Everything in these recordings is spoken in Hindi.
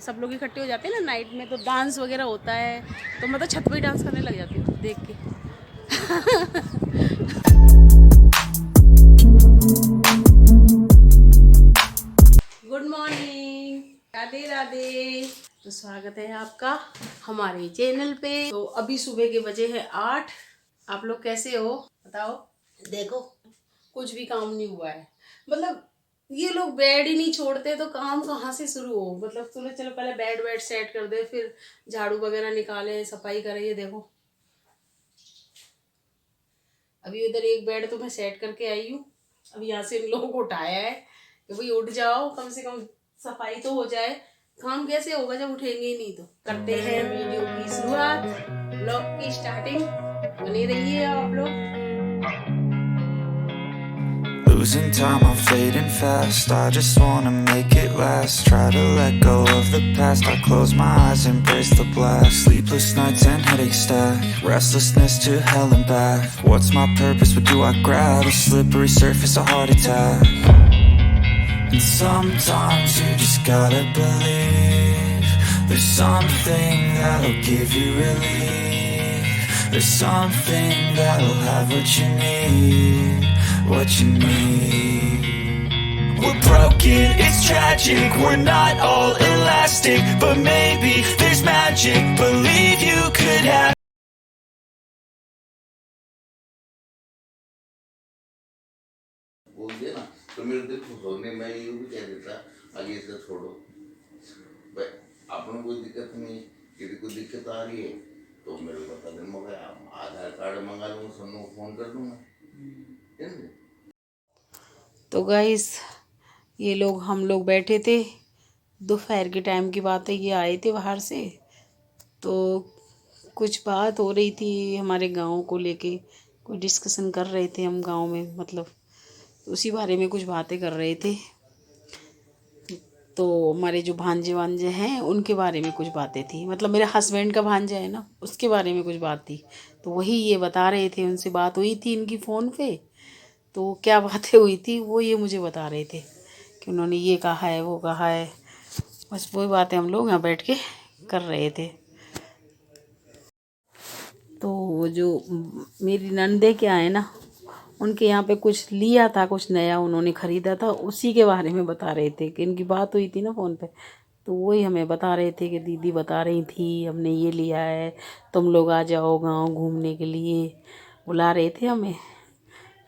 सब लोग इकट्ठे हो जाते हैं ना नाइट में, तो डांस वगैरह होता है, तो मैं तो छत पे ही डांस करने लग जाती हूँ देख के। Good morning, Radhe Radhe. तो स्वागत है आपका हमारे चैनल पे। तो अभी सुबह के बजे है 8। आप लोग कैसे हो बताओ। देखो कुछ भी काम नहीं हुआ है, मतलब ये लोग बेड ही नहीं छोड़ते तो काम कहाँ से शुरू हो। मतलब चलो पहले बेड सेट कर दे, फिर झाड़ू वगैरह निकाले, सफाई करे। ये देखो अभी उधर एक बेड तो मैं सेट करके आई हूँ, अभी यहाँ से इन लोगों को उठाया है कि भाई उठ जाओ, कम से कम सफाई तो हो जाए। काम कैसे होगा जब उठेंगे ही नहीं। तो करते हैं वीडियो की शुरुआत, ब्लॉग की स्टार्टिंग। बने रहिए आप लोग। Losing time, I'm fading fast. I just wanna make it last. Try to let go of the past. I close my eyes, embrace the blast. Sleepless nights and headaches stack. Restlessness to hell and back. What's my purpose? What do I grab? A slippery surface, a heart attack. And sometimes you just gotta believe there's something that'll give you relief. There's something that'll have what you need. What you need. We're broken, it's tragic. We're not all elastic, but maybe there's magic. Believe you could have. बोल दिया ना तो मेरे दिल खुश होने, मैं ये भी कह देता आगे इसका छोड़ो भाई, आपने कोई दिक्कत नहीं। यदि कोई दिक्कत आ रही है तो मेरे को बता दें, मगर आधार कार्ड मंगा लूँगा, सबको फ़ोन कर दूँगा। तो गाइस ये लोग हम लोग बैठे थे, दोपहर के टाइम की बात है, ये आए थे बाहर से, तो कुछ बात हो रही थी हमारे गांव को लेके, कोई डिस्कशन कर रहे थे हम गांव में, मतलब उसी बारे में कुछ बातें कर रहे थे। तो हमारे जो भांजे वांजे हैं उनके बारे में कुछ बातें थी, मतलब मेरे हस्बैंड का भांजा है ना, उसके बारे में कुछ बात थी। तो वही ये बता रहे थे, उनसे बात हुई थी इनकी फ़ोन पे, तो क्या बातें हुई थी वो ये मुझे बता रहे थे कि उन्होंने ये कहा है वो कहा है। बस वही बातें हम लोग यहाँ बैठ के कर रहे थे। तो वो जो मेरी नंदे क्या है ना, उनके यहाँ पे कुछ लिया था, कुछ नया उन्होंने ख़रीदा था, उसी के बारे में बता रहे थे कि इनकी बात हुई थी ना फ़ोन पे। तो वही हमें बता रहे थे कि दीदी बता रही थी हमने ये लिया है, तुम लोग आ जाओ गांव घूमने के लिए, बुला रहे थे हमें।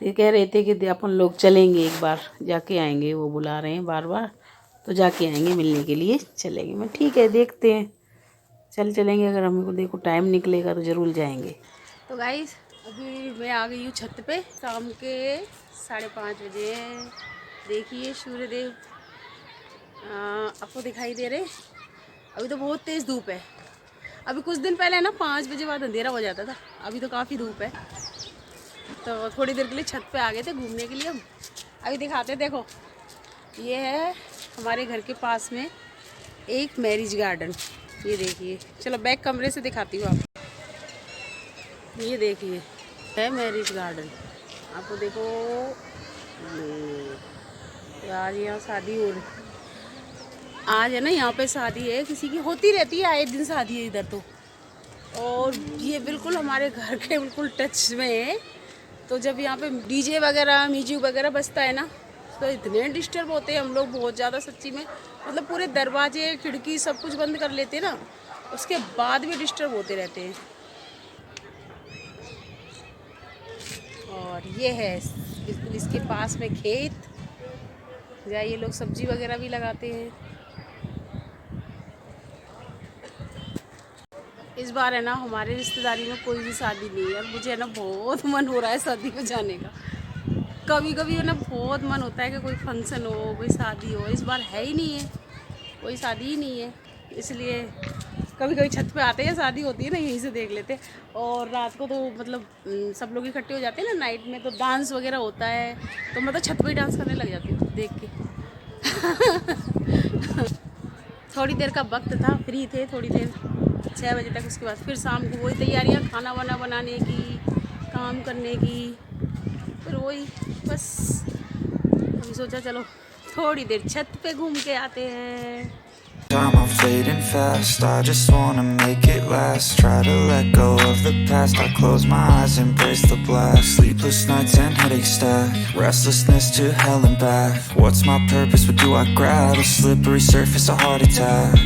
तो ये कह रहे थे कि अपन लोग चलेंगे, एक बार जाके आएंगे, वो बुला रहे हैं बार बार, तो जाके आएंगे, मिलने के लिए चलेंगे। मैं ठीक है देखते हैं, चलेंगे, अगर हमको देखो टाइम निकलेगा तो ज़रूर जाएंगे। तो गाइस अभी मैं आ गई हूँ छत पे, शाम के 5:30 बजे। देखिए सूर्यदेव आपको दिखाई दे रहे। अभी तो बहुत तेज़ धूप है। अभी कुछ दिन पहले ना 5 बजे बाद अंधेरा हो जाता था, अभी तो काफ़ी धूप है। तो थोड़ी देर के लिए छत पे आ गए थे घूमने के लिए हम। अभी दिखाते, देखो ये है हमारे घर के पास में एक मैरिज गार्डन, ये देखिए। चलो बैक कमरे से दिखाती हूँ आपको। ये देखिए है मैरिज गार्डन, आपको देखो ये आज यहाँ शादी हो रही, आज है ना यहाँ पे शादी है किसी की, होती रहती है आए दिन शादी है इधर तो। और ये बिल्कुल हमारे घर के बिल्कुल टच में है। तो जब यहाँ पे डीजे वगैरह म्यूजिक वगैरह बजता है ना, तो इतने डिस्टर्ब होते हैं हम लोग बहुत ज़्यादा, सच्ची में। मतलब पूरे दरवाजे खिड़की सब कुछ बंद कर लेते हैं ना, उसके बाद भी डिस्टर्ब होते रहते हैं। और ये है बिल्कुल इसके पास में खेत, जहाँ ये लोग सब्जी वगैरह भी लगाते हैं। इस बार है ना हमारे रिश्तेदारी में कोई भी शादी नहीं है, मुझे है ना बहुत मन हो रहा है शादी में जाने का। कभी कभी है ना बहुत मन होता है कि कोई फंक्शन हो, कोई शादी हो। इस बार है ही नहीं है, कोई शादी ही नहीं है, इसलिए कभी कभी छत पे आते हैं, शादी होती है ना यहीं से देख लेते हैं। और रात को तो मतलब सब लोग इकट्ठे हो जाते हैं ना नाइट में, तो डांस वगैरह होता है, तो मैं तो छत पे ही डांस करने लग जाती हूँ देख के। थोड़ी देर का वक्त था, फ्री थे थोड़ी देर, 6 बजे तक। उसके बाद फिर शाम को वही तैयारियाँ, खाना वाना बनाने की, काम करने की, फिर वही बस। अभी सोचा चलो थोड़ी देर छत पे घूम के आते हैं। Time I'm fading fast, I just wanna make it last. Try to let go of the past, I close my eyes, embrace the blast. Sleepless nights and headaches stack, restlessness to hell and back. What's my purpose, what do I grab? A slippery surface, a heart attack.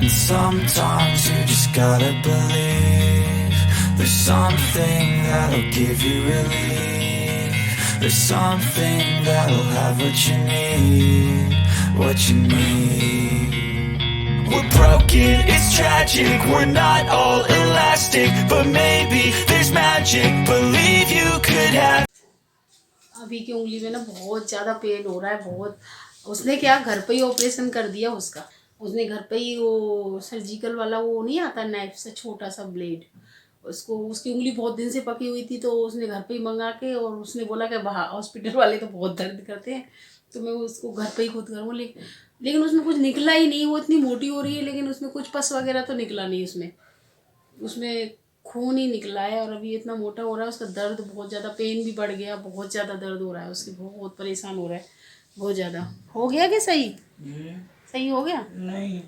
And sometimes you just gotta believe there's something that'll give you relief. There's something that'll have what you need, what you need. We're broken, it's tragic, we're not all elastic, but maybe there's magic, believe you could have. अभी की उंगली में ना बहुत ज़्यादा पेन हो रहा है, बहुत। उसने क्या घर पे ही ऑपरेशन कर दिया उसका। उसने घर पे ही वो सर्जिकल वाला वो नहीं आता नाइफ से, छोटा सा ब्लेड, उसको, उसकी उंगली बहुत दिन से पकी हुई थी तो उसने घर पे ही मंगा के, और उसने बोला कि बाहर हॉस्पिटल वाले तो बहुत दर्द करते हैं तो मैं उसको घर पे ही खुद करूँगा। लेकिन उसमें कुछ निकला ही नहीं। वो इतनी मोटी हो रही है लेकिन उसमें कुछ पस वगैरह तो निकला नहीं, उसमें खून ही निकला है। और अभी इतना मोटा हो रहा है, उसका दर्द बहुत ज़्यादा, पेन भी बढ़ गया, बहुत ज़्यादा दर्द हो रहा है उसकी, बहुत परेशान हो रहा है, बहुत ज़्यादा। हो गया कि सही? सही हो गया? नहीं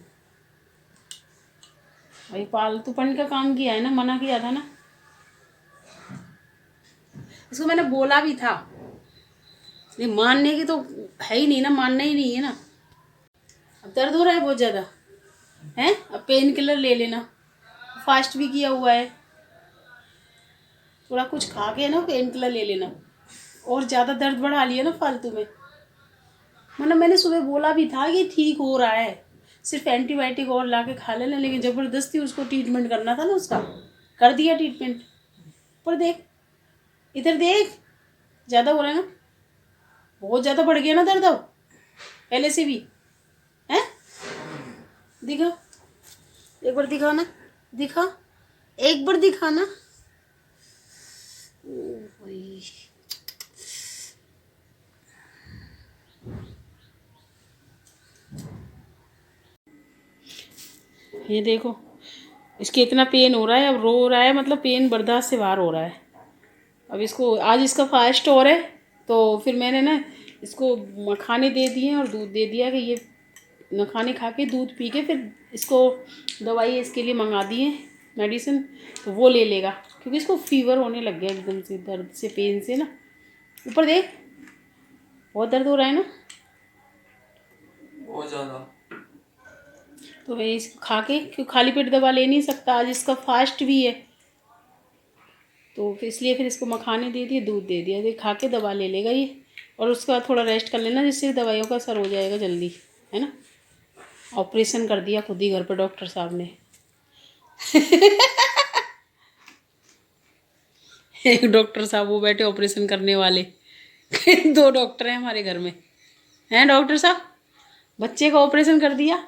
भाई पालतूपन का काम किया है ना, मना किया था ना इसको, मैंने बोला भी था। नहीं मानने की तो है ही नहीं ना, मानना ही नहीं है ना। अब दर्द हो रहा है बहुत ज़्यादा है, अब पेन किलर ले लेना, फास्ट भी किया हुआ है, थोड़ा कुछ खा के ना पेन किलर ले लेना, और ज़्यादा दर्द बढ़ा लिया ना फालतू में। मतलब मैंने सुबह बोला भी था कि ठीक हो रहा है, सिर्फ एंटीबायोटिक और ला के खा लेना, लेकिन ज़बरदस्ती उसको ट्रीटमेंट करना था ना, उसका कर दिया ट्रीटमेंट। पर देख, इधर देख, ज़्यादा हो रहा है ना, बहुत ज़्यादा बढ़ गया ना दर्द अब पहले से भी है। दिखा एक बार, दिखा ना, दिखा एक बार, दिखा ना। ये देखो, इसके इतना पेन हो रहा है, अब रो रहा है, मतलब पेन बर्दाश्त से बाहर हो रहा है। अब इसको आज इसका फास्ट हो रहा है तो फिर मैंने ना इसको मखाने दे दिए और दूध दे दिया कि ये मखाने खा के दूध पी के फिर इसको दवाई इसके लिए मंगा दिए, मेडिसिन, तो वो ले लेगा, क्योंकि इसको फीवर होने लग गया एकदम से, दर्द से, पेन से ना। ऊपर देख, बहुत दर्द हो रहा है ना, बहुत ज़्यादा। तो मैं इसको खा के, क्यों खाली पेट दवा ले नहीं सकता, आज इसका फास्ट भी है तो फिर इसलिए फिर इसको मखाने दे दिए, दूध दे दिया, तो खा के दवा ले लेगा ये, और उसके बाद थोड़ा रेस्ट कर लेना, जिससे दवाइयों का असर हो जाएगा जल्दी, है ना। ऑपरेशन कर दिया खुद ही घर पर डॉक्टर साहब ने। एक डॉक्टर साहब वो बैठे ऑपरेशन करने वाले। 2 डॉक्टर हैं हमारे घर में, हैं डॉक्टर साहब, बच्चे का ऑपरेशन कर दिया।